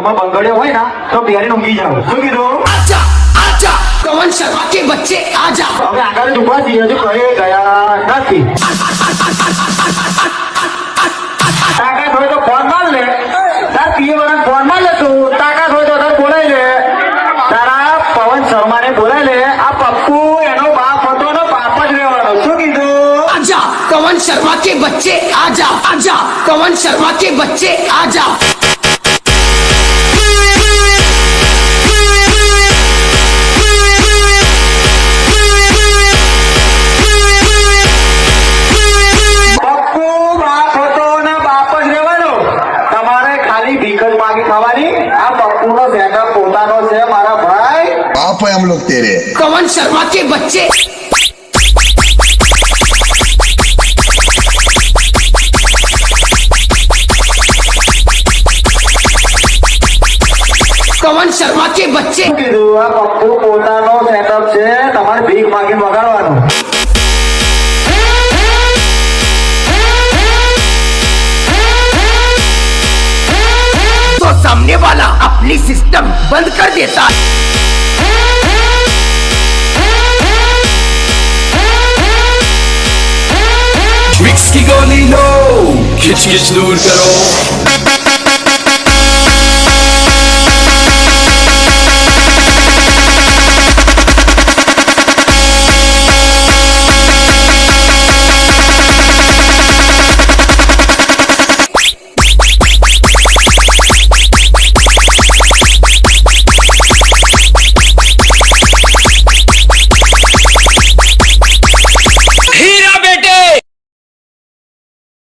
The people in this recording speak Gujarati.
ઘરમાં બંગડ્યો હોય ને તો બેરીને ઊંઘી જાવ. શું કીધું? आजा आजा पवन शर्मा के बच्चे आजा. હવે આગળ ઉભા છીએ, હજુ ઘરે ગયા નથી. તાકાત હોય તો ફોન માર લે. તાર પીએ વાળા ફોન માર લે તું. તાકાત હોય તો તાર બોલાઈ લે. તારા પવન શર્માને બોલાઈ લે. આ પપ્પુ એનો બાપ હતો ને બાપ જ રહેવાનો. શું કીધું? आजा पवन शर्मा के बच्चे आजा आजा पवन शर्मा के बच्चे आजा. પપ્પુ બાપ હતો ને બાપ જ રહેવાનો. તમારે ખાલી ભીખ જ માગી ખાવાની. આ પપ્પુનો સેટઅપ પોતાનો છે મારા ભાઈ. बाप है हम लोग तेरे. पवन शर्मा के बच्चे पवन शर्मा के बच्चे શું કીધું? આ પપ્પુ પોતાનો સેટઅપ છે, તમારે ભીખ માગી વગાડવાનું. तो सामने वाला अपनी सिस्टम बंद कर देता है. ट्रिक्स की गोली लो, खिच खिच दूर करो.